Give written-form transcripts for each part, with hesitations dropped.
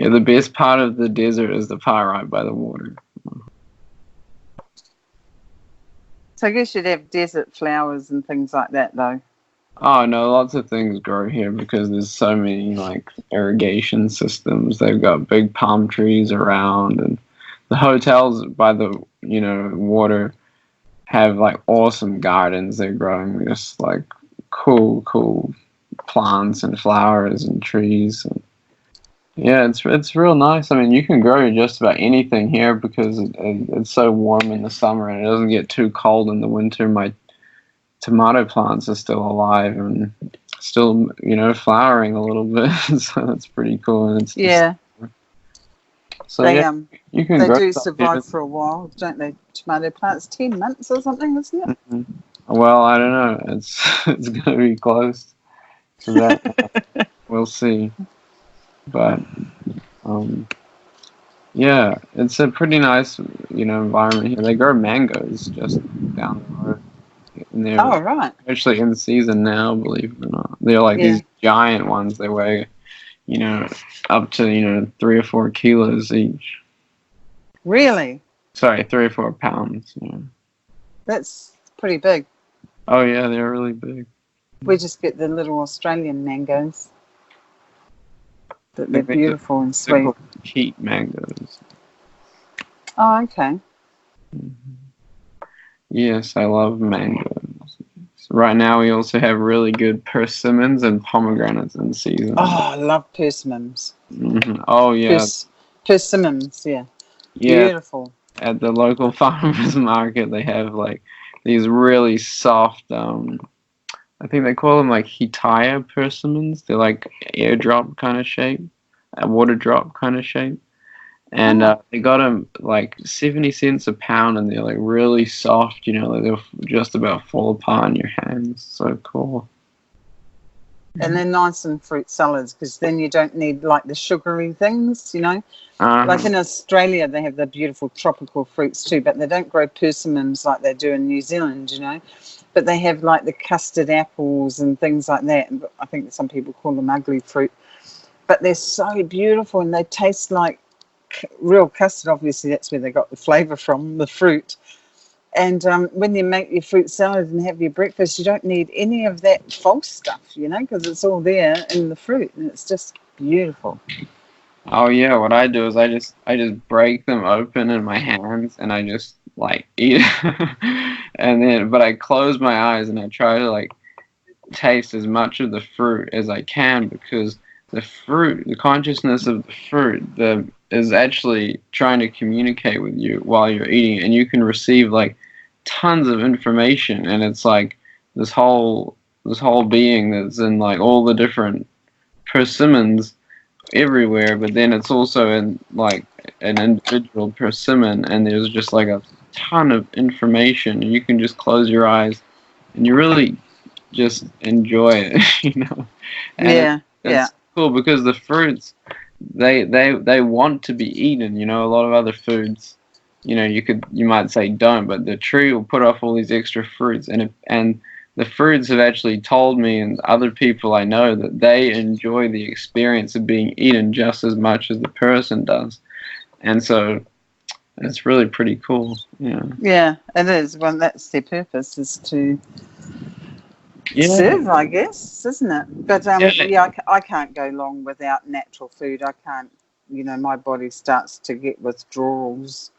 Yeah, the best part of the desert is the part right by the water. So I guess you'd have desert flowers and things like that, though. Oh no, lots of things grow here because there's so many like irrigation systems. They've got big palm trees around, and the hotels by the water have like awesome gardens. They're growing just like cool plants and flowers and trees. And yeah, it's real nice. I mean, you can grow just about anything here because it's so warm in the summer and it doesn't get too cold in the winter. My tomato plants are still alive and still, flowering a little bit. So that's pretty cool. And it's just, Yeah, so they yeah, you can they grow do stuff here. survive for a while, don't they? Tomato plants, 10 months or something, isn't it? Mhm. Well, I don't know. It's it's gonna be close to that. We'll see. But um, yeah, it's a pretty nice, environment here. They grow mangoes just down the road, and they're Oh, right. actually in season now, believe it or not. They're like Yeah. these giant ones. They weigh, up to 3 or 4 kilos each. Really? Sorry, 3 or 4 pounds. Yeah. That's pretty big. Oh yeah, they're really big. We just get the little Australian mangoes, but they're They're beautiful and they're sweet. called peat mangoes. Oh, okay. Yes, I love mangoes. So right now we also have really good persimmons and pomegranates in season. Oh, I love persimmons. Oh yeah, Persimmons, yeah. yeah. Beautiful. At the local farmers market, they have like these really soft. I think they call them like Hitaya persimmons. They're like airdrop kind of shape, a water drop kind of shape. And Oh. they got them like 70 cents a pound, and they're like really soft. Like they'll just about fall apart in your hands. So cool. And they're nice in fruit salads because then you don't need like the sugary things, Like Uh-huh. in Australia, they have the beautiful tropical fruits too, but they don't grow persimmons like they do in New Zealand. But they have like the custard apples and things like that. And I think some people call them ugly fruit, but they're so beautiful and they taste like real custard. Obviously, that's where they got the flavour from, the fruit. And when you make your fruit salad and have your breakfast, you don't need any of that false stuff, because it's all there in the fruit, and it's just beautiful. Oh yeah, what I do is I just break them open in my hands and I just like eat it. But I close my eyes and I try to like taste as much of the fruit as I can because the consciousness of the fruit, is actually trying to communicate with you while you're eating it, and you can receive like tons of information, and it's like this whole being that's in like all the different persimmons everywhere, but then it's also in like an individual persimmon, and there's just like a ton of information, and you can just close your eyes and you really just enjoy it. And Yeah, yeah, it's cool because the fruits they want to be eaten. A lot of other foods, you might say don't, but the tree will put off all these extra fruits, and the fruits have actually told me and other people I know that they enjoy the experience of being eaten just as much as the person does, and so it's really pretty cool. Yeah. yeah. It is. Well, that's their purpose, is to Yeah. serve, I guess, isn't it? But Yeah. yeah, I can't go long without natural food. I can't. My body starts to get withdrawals.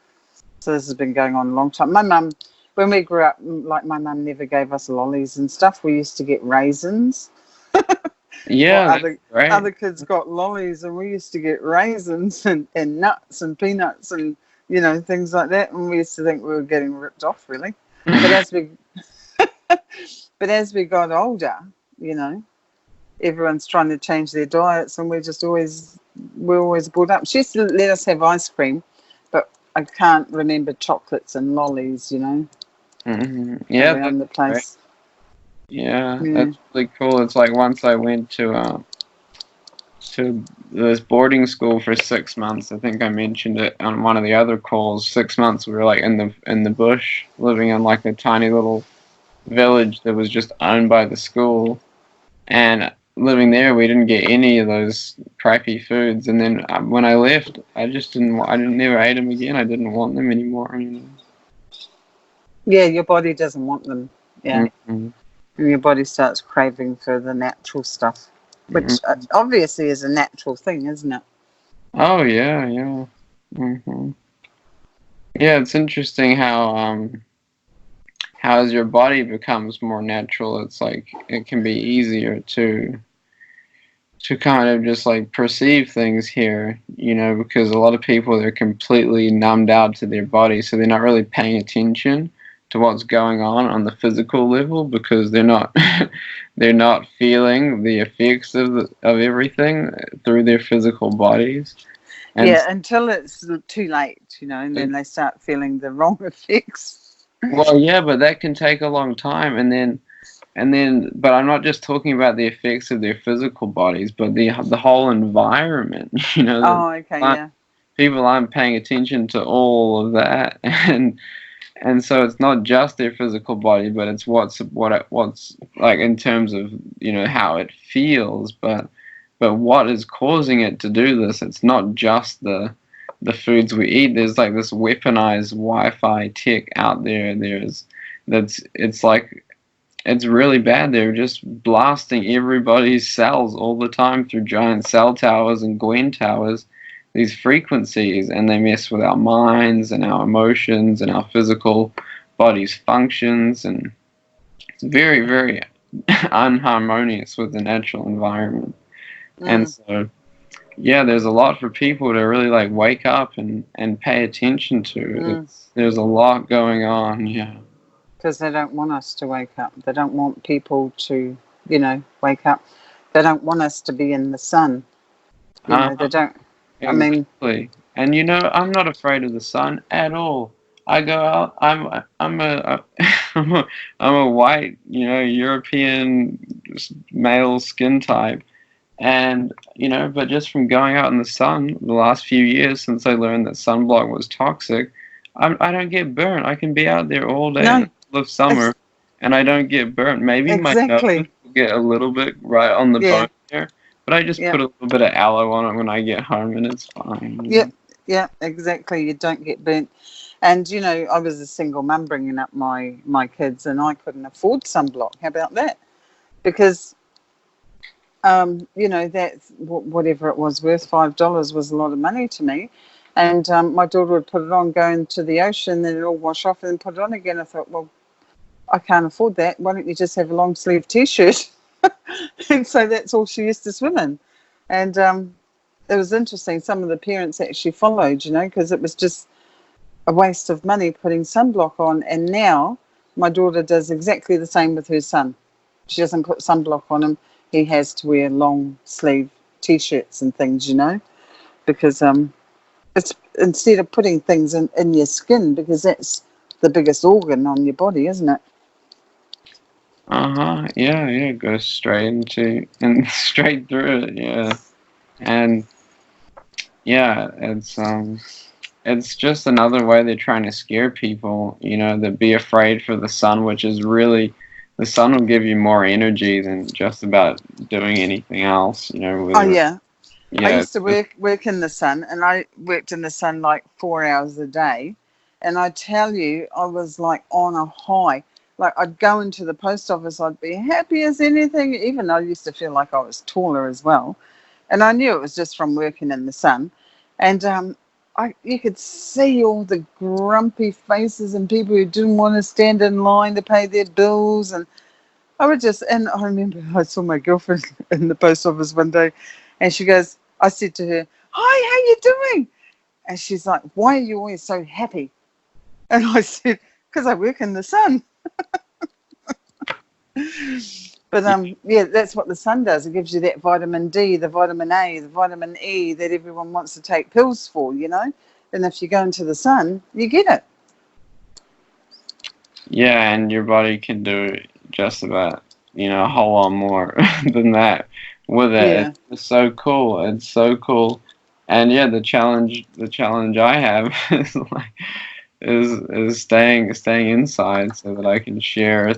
So this has been going on a long time. My mum, when we grew up, like my mum never gave us lollies and stuff. We used to get raisins. Well, Yeah, that's other great. kids got lollies, and we used to get raisins and nuts and peanuts and things like that. And we used to think we were getting ripped off, really. But as we got older, you know, everyone's trying to change their diets, and we're always brought up. She used to let us have ice cream, but I can't remember chocolates and lollies, Yeah, that's around the great. place. Yeah, Yeah. that's really cool. It's like once I went to this boarding school for 6 months. I think I mentioned it on one of the other calls. 6 months we were like in the bush, living in like a tiny little village that was just owned by the school. And living there, we didn't get any of those crappy foods. And then when I left, I just didn't. I didn't never ate them again. I didn't want them anymore. Yeah, your body doesn't want them. Yeah. Mm-hmm. And your body starts craving for the natural stuff, which Mm-hmm. obviously is a natural thing, isn't it? Oh yeah, yeah. Hmm. Yeah, it's interesting how as your body becomes more natural, it's like it can be easier to kind of just like perceive things here, because a lot of people, they're completely numbed out to their body, so they're not really paying attention to what's going on the physical level, because they're not they're not feeling the effects of everything through their physical bodies. And Yeah, until it's too late, and then they start feeling the wrong effects. well, yeah, but that can take a long time, and then but I'm not just talking about the effects of their physical bodies, but the whole environment. Oh, okay, That yeah. people aren't paying attention to all of that, and so it's not just their physical body, but it's what's like in terms of how it feels, but what is causing it to do this. It's not just the foods we eat. There's like this weaponized Wi-Fi tech out there. It's like it's really bad. They're just blasting everybody's cells all the time through giant cell towers and Gwen towers, these frequencies, and they mess with our minds and our emotions and our physical body's functions, and it's very, very unharmonious with the natural environment. And Mm, so, yeah, there's a lot for people to really like wake up and pay attention to. mm. There's a lot going on, yeah. Because they don't want us to wake up. They don't want people to, wake up. They don't want us to be in the sun. They don't. I mean, Exactly. And I'm not afraid of the sun at all. I go out. I'm a I'm a white, European male skin type, and but just from going out in the sun the last few years since I learned that sunblock was toxic, I don't get burnt. I can be out there all day in the no, middle of summer, ex- and I don't get burnt. Maybe my nose exactly. will get a little bit right on the bone Yeah, there, but I just yeah, put a little bit of aloe on it when I get home, and it's fine. yeah, yeah, exactly. You don't get burnt. And, I was a single mum bringing up my kids, and I couldn't afford sunblock. How about that? Because that whatever it was worth, $5 was a lot of money to me. And my daughter would put it on, go into the ocean, then it all wash off, and then put it on again. I thought, well, I can't afford that. Why don't you just have a long sleeve T-shirt? And so that's all she used to swim in. And it was interesting. Some of the parents actually followed, because it was just a waste of money putting sunblock on. And now my daughter does exactly the same with her son. She doesn't put sunblock on him. He has to wear long sleeve T-shirts and things, because it's instead of putting things in your skin, because that's the biggest organ on your body, isn't it? Uh-huh. Yeah, yeah, go straight into and straight through it, yeah. And yeah, it's just another way they're trying to scare people, that be afraid for the sun, which is really, the sun will give you more energy than just about doing anything else, Oh whether, yeah, I yeah, used to work in the sun, and I worked in the sun like 4 hours a day. And I tell you, I was like on a high. Like I'd go into the post office, I'd be happy as anything. Even though I used to feel like I was taller as well, and I knew it was just from working in the sun. And you could see all the grumpy faces and people who didn't want to stand in line to pay their bills. And and I remember I saw my girlfriend in the post office one day, and she goes, I said to her, "Hi, how you doing?" And she's like, "Why are you always so happy?" And I said, "Because I work in the sun." But yeah, that's what the sun does. It gives you that vitamin D, the vitamin A, the vitamin E that everyone wants to take pills for. And if you go into the sun, you get it. yeah, and your body can do just about, a whole lot more than that with it. Yeah. It's so cool. It's so cool. And yeah, the challenge I have is like is staying inside so that I can share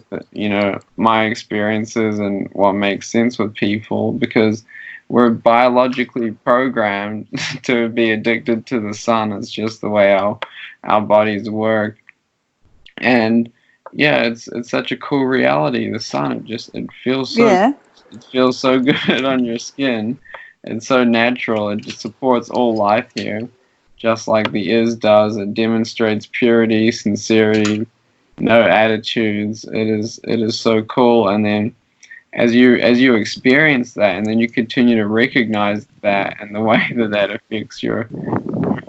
my experiences and what makes sense with people, because we're biologically programmed to be addicted to the sun. It's just the way our bodies work. And yeah, it's such a cool reality. The sun, Yeah. it feels so good on your skin. It's so natural. It just supports all life here, just like the is does. It demonstrates purity, sincerity, no attitudes. It is so cool. And then as you experience that, and then you continue to recognize that and the way that affects your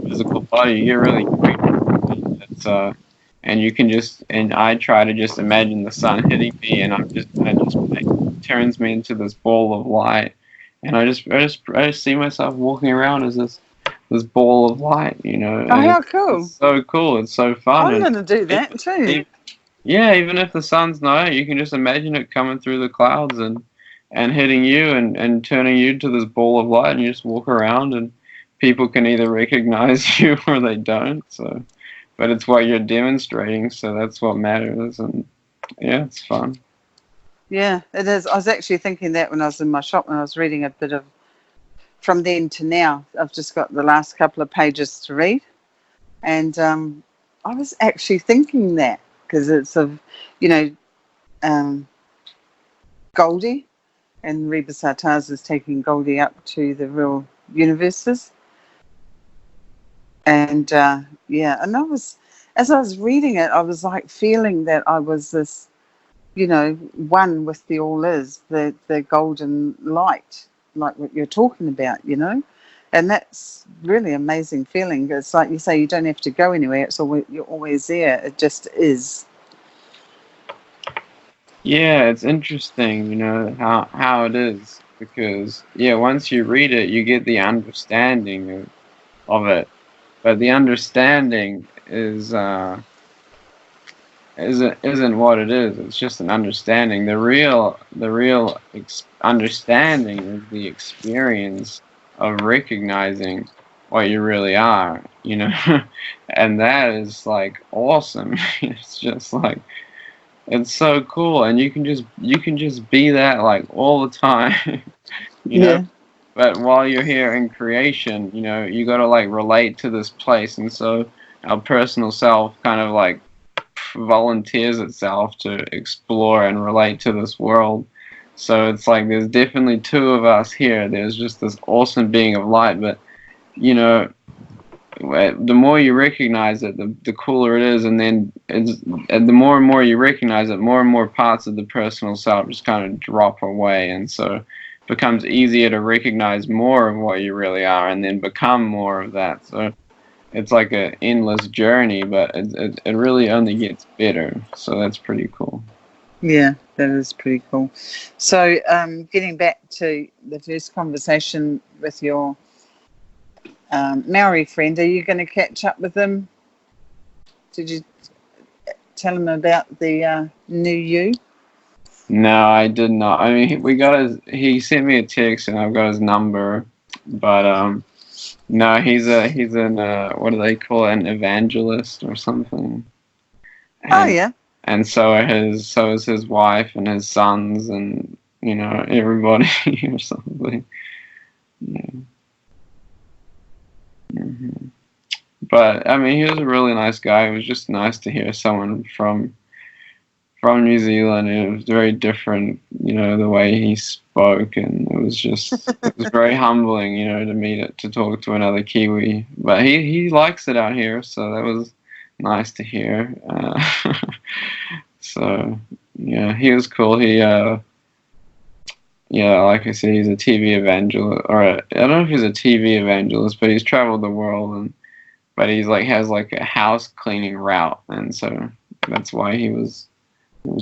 physical body, you get really grateful. And you can just, and I try to just imagine the sun hitting me, and I just like, turns me into this ball of light, and I just see myself walking around as this ball of light, Oh, and how it's cool. so cool, it's so fun, I'm and going to do even, that too. even yeah, even if the sun's not out, you can just imagine it coming through the clouds and hitting you and turning you to this ball of light, and you just walk around, and people can either recognize you or they don't. So, but it's what you're demonstrating, so that's what matters, and yeah, it's fun. Yeah, it is. I was actually thinking that when I was in my shop, when I was reading a bit of from then to now. I've just got the last couple of pages to read. And I was actually thinking that because it's of, you know, um, Goldie, and Reba Sartars is taking Goldie up to the real universes. And yeah, and as I was reading it, I was like feeling that I was this, one with the all is, the golden light, like what you're talking about. And that's really amazing feeling. It's like you say, you don't have to go anywhere. You're always there. It just is. Yeah, it's interesting, how it is, because yeah, once you read it, you get the understanding of it, but the understanding isn't what it is. It's just an understanding. The real understanding is the experience of recognizing what you really are, and that is like awesome. It's just like it's so cool, and you can just be that like all the time, you know. Yeah. But while you're here in creation, you got to like relate to this place, and so our personal self kind of like volunteers itself to explore and relate to this world. So it's like there's definitely two of us here. There's just this awesome being of light, but you know, the more you recognize it, the cooler it is, and the more and more you recognize it, more and more parts of the personal self just kind of drop away, and so it becomes easier to recognize more of what you really are, and then become more of that. So it's like an endless journey, but it really only gets better. So that's pretty cool. Yeah, that is pretty cool. So, getting back to the first conversation with your Maori friend, are you going to catch up with him? Did you tell him about the new you? No, I did not. I mean, he sent me a text and I've got his number, but no, he's an what do they call it, an evangelist or something, Oh, and yeah. so is his wife and his sons and everybody or something. Yeah. Hmm. But I mean, he was a really nice guy. It was just nice to hear someone from New Zealand. It was very different, the way he spoke, and it was very humbling, to meet it, to talk to another Kiwi. But he likes it out here, so that was nice to hear. So yeah, he was cool. Yeah, like I said, he's a TV evangelist, I don't know if he's a TV evangelist, but he's traveled the world, but he's like has like a house cleaning route, and so that's why he was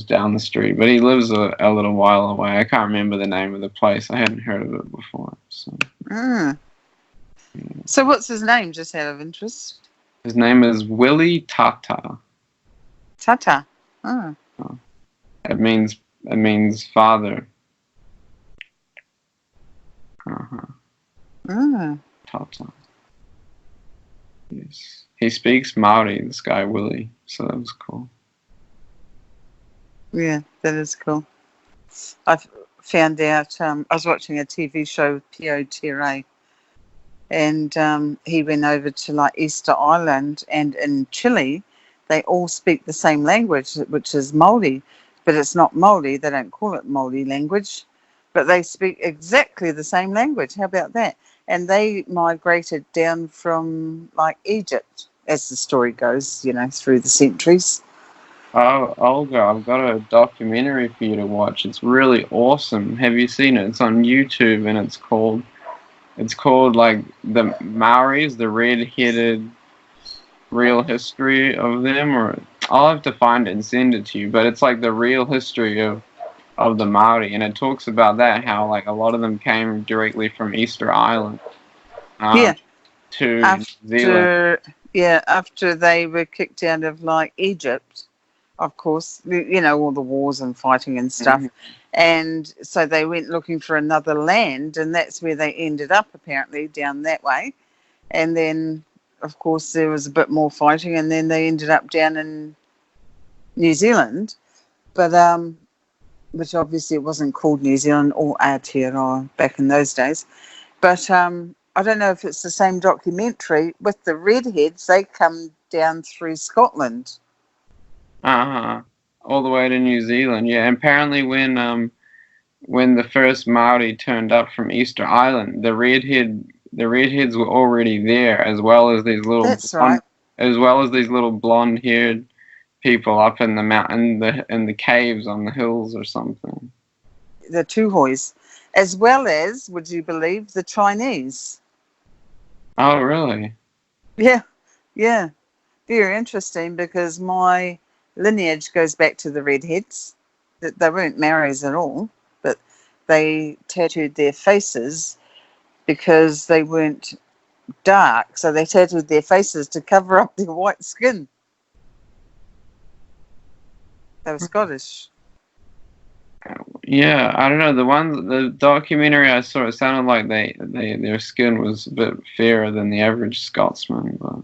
down the street. But he lives a little while away. I can't remember the name of the place. I hadn't heard of it before. So Mm. yeah. So, what's his name, just out of interest? His name is Willie Tata. Tata. Oh. Oh, it means father. Uh-huh. Mm. Tata. Yes. He speaks Maori, this guy Willie, so that was cool. Yeah, that is cool. I found out, I was watching a TV show with Pio Tere, and he went over to like Easter Island, and in Chile, they all speak the same language, which is Mauri, but it's not Mauri. They don't call it Mauri language, but they speak exactly the same language. How about that? And they migrated down from like Egypt, as the story goes, through the centuries. Oh, Olga, I've got a documentary for you to watch. It's really awesome. Have you seen it? It's on YouTube, and it's called like the Maoris, the red-headed real history of them. Or I'll have to find it and send it to you. But it's like the real history of the Maori, and it talks about that, how like a lot of them came directly from Easter Island, um, Yeah, to New Zealand. after they were kicked out of like Egypt, of course, all the wars and fighting and stuff. Mhm. And so they went looking for another land, and that's where they ended up, apparently, down that way. And then, of course, there was a bit more fighting, and then they ended up down in New Zealand. But, which obviously it wasn't called New Zealand or Aotearoa back in those days. But I don't know if it's the same documentary. With the redheads, they come down through Scotland. Uh-huh. All the way to New Zealand. Yeah, and apparently when the first Maori turned up from Easter Island, the redheads were already there, That's right. as well as these little blonde-haired people up in the mountain, in the caves on the hills or something. The Tuhois, as well as, would you believe, the Chinese. Oh, really? Yeah, yeah. Very interesting, because my lineage goes back to the redheads. They weren't Maoris at all, but they tattooed their faces because they weren't dark, so they tattooed their faces to cover up their white skin. They were Scottish. Yeah, I don't know. The documentary I saw, it sounded like their skin was a bit fairer than the average Scotsman, but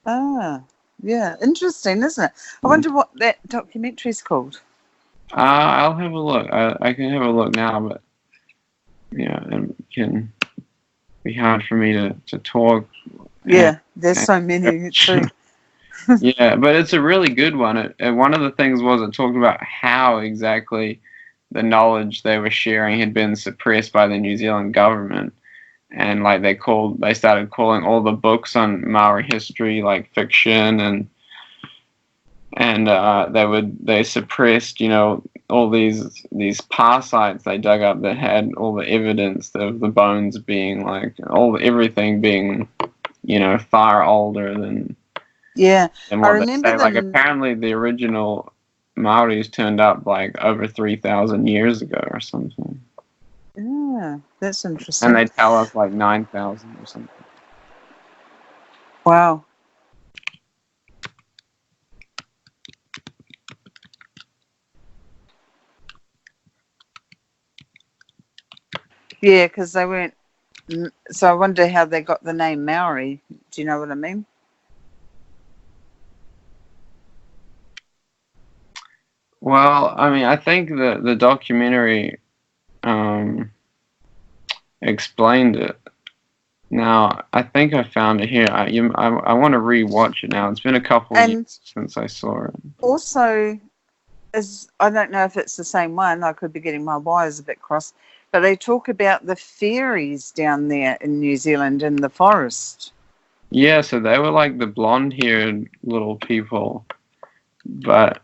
Ah, yeah. Interesting, isn't it? I wonder what that documentary's called. I'll have a look. I can have a look now, but yeah, it can be hard for me to talk. And, Yeah, there's so many too. yeah, but it's a really good one. One of the things was it talked about how exactly the knowledge they were sharing had been suppressed by the New Zealand government, and like they started calling all the books on Maori history like fiction, and they suppressed, all these parasites they dug up that had all the evidence of the bones being like everything being, far older Yeah, than I what they remember say. Like them. apparently the original Maoris turned up like over 3,000 years ago or something, Yeah, that's and interesting. they tell us like 9,000 or something. Wow. Yeah, because they weren't. So I wonder how they got the name Maori. Do you know what I mean? Well, I mean, I think the documentary um, explained it. Now, I think I found it here. I want to rewatch it now. It's been a couple years And since I saw it. also, I don't know if it's the same one. I could be getting my wires a bit crossed. But they talk about the fairies down there in New Zealand in the forest. Yeah, so they were like the blonde-haired little people, but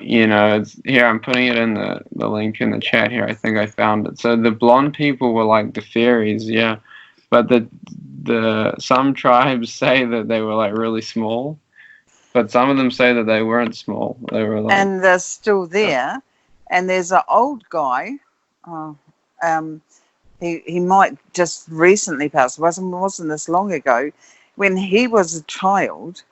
it's here. I'm putting it in the link in the chat here. I think I found it. So the blonde people were like the fairies, yeah, but the some tribes say that they were like really small, but some of them say that they weren't small. They were like, And they're still there. And there's an old guy. Oh, um, he might just recently pass. Wasn't this long ago? When he was a child,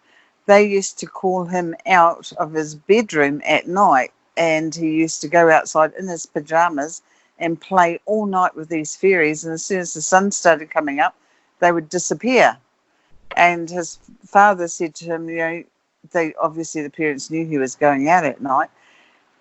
they used to call him out of his bedroom at night, and he used to go outside in his pajamas and play all night with these fairies. And as soon as the sun started coming up, they would disappear. And his father said to him, they obviously the parents knew he was going out at night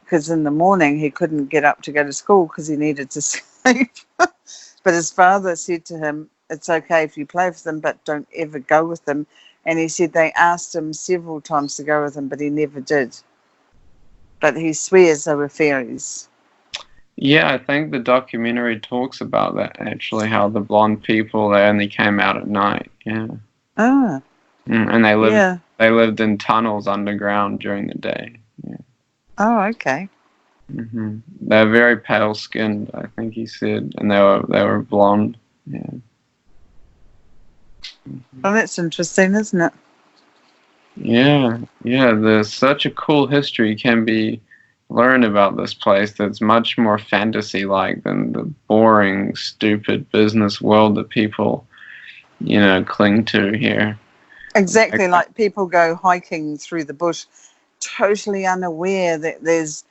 because in the morning he couldn't get up to go to school because he needed to sleep. But his father said to him, it's okay if you play with them, but don't ever go with them. And he said they asked him several times to go with them, but he never did. But he swears they were fairies. Yeah, I think the documentary talks about that actually, how the blonde people they only came out at night. Yeah. Ah, And yeah. they lived in tunnels underground during the day. Yeah. Oh, okay. They're very pale skinned, I think he said, and they were blonde. Yeah. Well, that's interesting, isn't it? Yeah, yeah. There's such a cool history can be learned about this place that's much more fantasy like than the boring, stupid business world that people, cling to here. Exactly, like people go hiking through the bush totally unaware that there's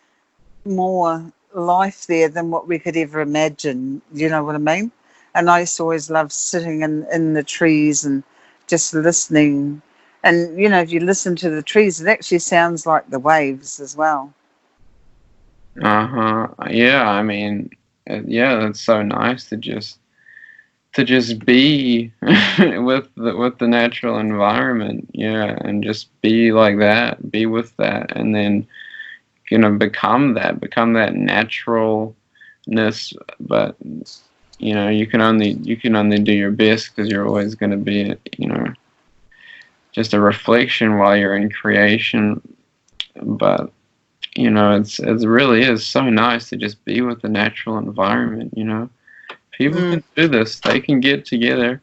more life there than what we could ever imagine. You know what I mean? And I used to always love sitting in the trees and just listening. And, if you listen to the trees, it actually sounds like the waves as well. Uh-huh. Yeah, I mean, yeah, that's so nice to just be with the natural environment, yeah, and just be like that, be with that, and then become that naturalness. But you can only do your best because you're always going to be just a reflection while you're in creation. But it really is so nice to just be with the natural environment. People can do this. They can get together.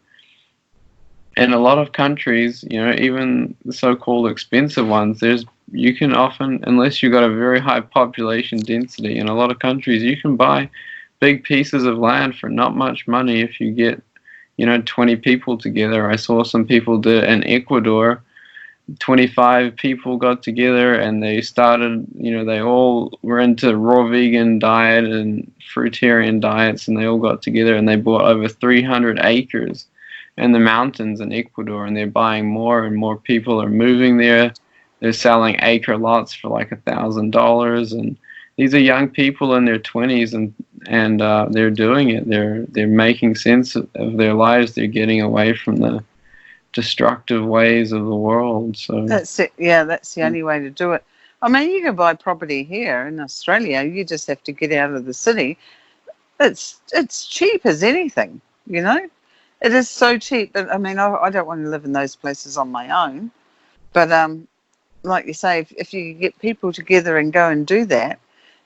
In a lot of countries, even the so-called expensive ones, you can often, unless you've got a very high population density, in a lot of countries, you can buy big pieces of land for not much money if you get, 20 people together. I saw some people do it in Ecuador. 25 people got together and they started, they all were into raw vegan diet and fruitarian diets, and they all got together and they bought over 300 acres in the mountains in Ecuador, and they're buying more and more people are moving there. They're selling acre lots for like $1,000, and these are young people in their 20s, and they're doing it. They're making sense of their lives. They're getting away from the destructive ways of the world. So That's it. Yeah, that's the only way to do it. I mean, you can buy property here in Australia. You just have to get out of the city. It's cheap as anything, you know. It is so cheap. But I mean, I don't want to live in those places on my own. But like you say, if you get people together and go and do that,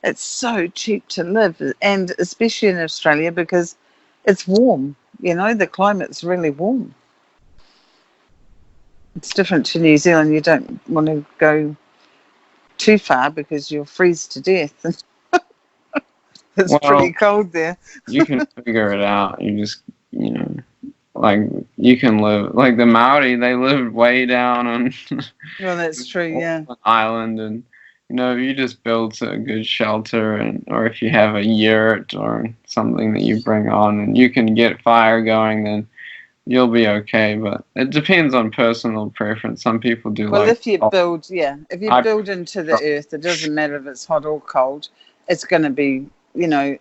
it's so cheap to live, and especially in Australia because it's warm. The climate's really warm. It's different to New Zealand. You don't want to go too far because you'll freeze to death. It's well, pretty cold there. you can figure it out. You just like you can live like the Maori. They lived way down on Well, that's true. Yeah. an island, and if you just build a good shelter, or if you have a yurt or something that you bring on and you can get fire going, then you'll be okay. But it depends on personal preference. Some people do Well, like, if you oh, build, yeah, if you I build into the earth, it doesn't matter if it's hot or cold. It's going to be, you know,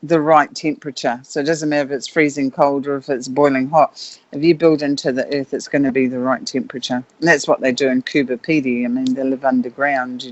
the right temperature. So it doesn't matter if it's freezing cold or if it's boiling hot. If you build into the earth, it's going to be the right temperature. And that's what they do in Cuba Pedy. I mean, they live underground,